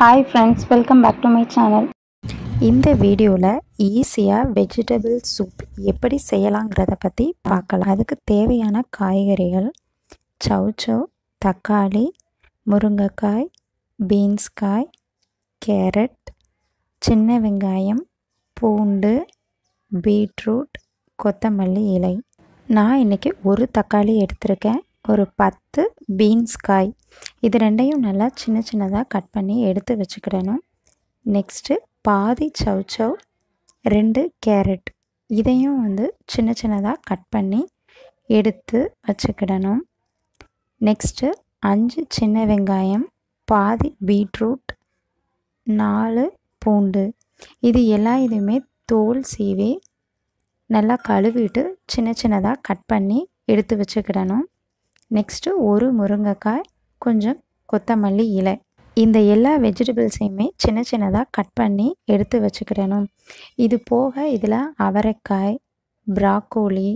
Hi friends, welcome back to my channel. இந்த வீடியோவில் ஈஸியாக வெஜிடபிள் சூப் எப்படி செய்யலாங்கிறத பற்றி பார்க்கலாம். அதுக்கு தேவையான காய்கறிகள் சௌசௌ, தக்காளி, முருங்கைக்காய், பீன்ஸ்காய், கேரட், சின்ன வெங்காயம், பூண்டு, பீட்ரூட், கொத்தமல்லி இலை. நான் இன்றைக்கி ஒரு தக்காளி எடுத்திருக்கேன். ஒரு 10 பீன்ஸ்காய், இது ரெண்டையும் நல்லா சின்ன சின்னதாக கட் பண்ணி எடுத்து வச்சுக்கிடணும். நெக்ஸ்ட்டு பாதி சௌசௌ, 2 கேரட், இதையும் சின்ன சின்னதாக கட் பண்ணி எடுத்து வச்சுக்கிடணும். நெக்ஸ்ட்டு 5 சின்ன வெங்காயம், பாதி பீட்ரூட், 4 பூண்டு, இது இதுவுமே தோல் சீவி நல்லா கழுவிட்டு சின்ன சின்னதாக கட் பண்ணி எடுத்து வச்சுக்கிடணும். நெக்ஸ்ட்டு ஒரு முருங்கைக்காய், கொஞ்சம் கொத்தமல்லி இலை. இந்த எல்லா வெஜிடபிள்ஸையுமே சின்ன சின்னதாக கட் பண்ணி எடுத்து வச்சுக்கிடணும். இது போக இதில் அவரைக்காய், ப்ராக்கோலி,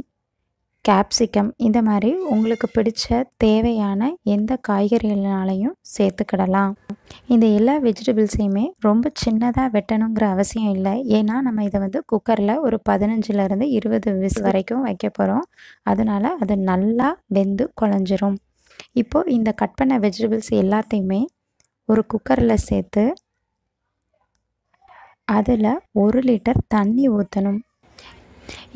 கேப்சிகம், இந்த மாதிரி உங்களுக்கு பிடிச்ச தேவையான எந்த காய்கறிகள்னாலையும் சேர்த்துக்கிடலாம். இந்த எல்லா வெஜிடபிள்ஸையுமே ரொம்ப சின்னதாக வெட்டணுங்கிற அவசியம் இல்லை. ஏன்னா நம்ம இதை குக்கரில் ஒரு 15லேருந்து 20 விசில் வரைக்கும் வைக்க போகிறோம். அதனால் அது நல்லா வெந்து குழஞ்சிரும். இப்போது இந்த கட் பண்ண வெஜிடபிள்ஸ் எல்லாத்தையுமே ஒரு குக்கரில் சேர்த்து அதில் 1 லிட்டர் தண்ணி ஊற்றணும்.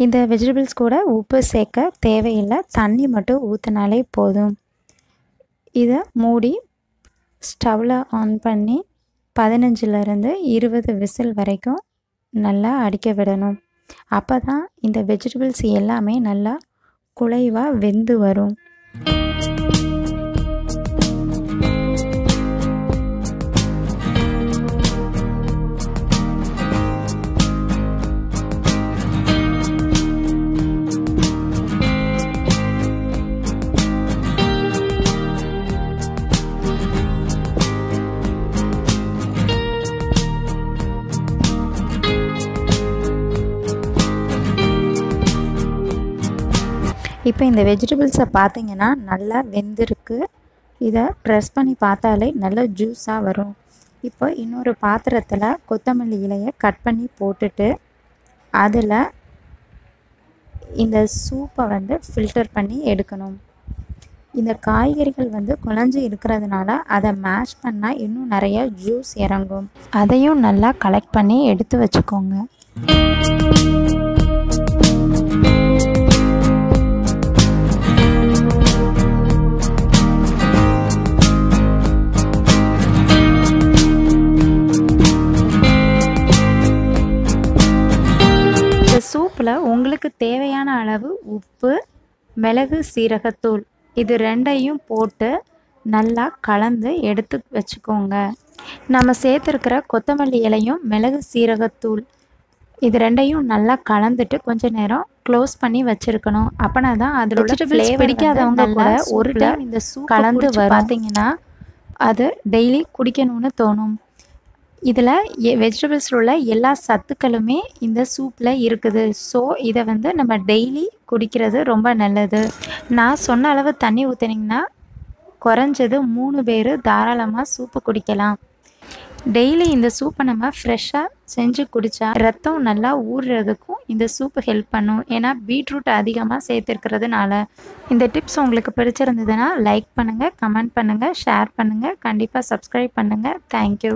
இந்த வெஜிடபிள்ஸ் கூட உப்பு சேர்க்க தேவையில்லை, தண்ணி மட்டும் ஊற்றினாலே போதும். இதை மூடி ஸ்டவ்வில் ஆன் பண்ணி 15லேருந்து 20 விசில் வரைக்கும் நல்லா அடிக்க விடணும். அப்போ தான் இந்த வெஜிடபிள்ஸ் எல்லாமே நல்லா குழைவாக வெந்து வரும். இப்போ இந்த வெஜிடபிள்ஸை பார்த்திங்கன்னா நல்லா வெந்திருக்கு. இதை ப்ரெஸ் பண்ணி பார்த்தாலே நல்லா ஜூஸாக வரும். இப்போ இன்னொரு பாத்திரத்தில் கொத்தமல்லி இலையை கட் பண்ணி போட்டுட்டு அதில் இந்த சூப்பை ஃபில்டர் பண்ணி எடுக்கணும். இந்த காய்கறிகள் குழஞ்சி இருக்கிறதுனால அதை மேஷ் பண்ணால் இன்னும் நிறைய ஜூஸ் இறங்கும். அதையும் நல்லா கலெக்ட் பண்ணி எடுத்து வச்சுக்கோங்க. சூப்பில் உங்களுக்கு தேவையான அளவு உப்பு, மிளகு, சீரகத்தூள், இது ரெண்டையும் போட்டு நல்லா கலந்து எடுத்து வச்சுக்கோங்க. நம்ம சேர்த்துருக்கிற கொத்தமல்லி இலையும் மிளகு சீரகத்தூள் இது ரெண்டையும் நல்லா கலந்துட்டு கொஞ்ச நேரம் க்ளோஸ் பண்ணி வச்சுருக்கணும். அப்போனா தான் அதில் உள்ள ஃப்ளேவர் பிடிக்காதவங்க கூட ஒரு டைம் இந்த சூப் கலந்து பார்த்தீங்கன்னா அது டெய்லி குடிக்கணும்னு தோணும். இதில் வெஜிடபிள்ஸில் உள்ள எல்லா சத்துக்களுமே இந்த சூப்பில் இருக்குது. ஸோ இதை நம்ம டெய்லி குடிக்கிறது ரொம்ப நல்லது. நான் சொன்ன அளவு தண்ணி ஊற்றினீங்கன்னா குறைஞ்சது 3 பேர் தாராளமாக சூப்பு குடிக்கலாம். டெய்லி இந்த சூப்பை நம்ம ஃப்ரெஷ்ஷாக செஞ்சு குடித்தா ரத்தம் நல்லா ஊறுறதுக்கும் இந்த சூப்பு ஹெல்ப் பண்ணும். ஏன்னா பீட்ரூட் அதிகமாக சேர்த்துருக்கிறதுனால. இந்த டிப்ஸ் உங்களுக்கு பிடிச்சிருந்ததுன்னா லைக் பண்ணுங்கள், கமெண்ட் பண்ணுங்கள், ஷேர் பண்ணுங்கள், கண்டிப்பாக சப்ஸ்கிரைப் பண்ணுங்கள். தேங்க்யூ.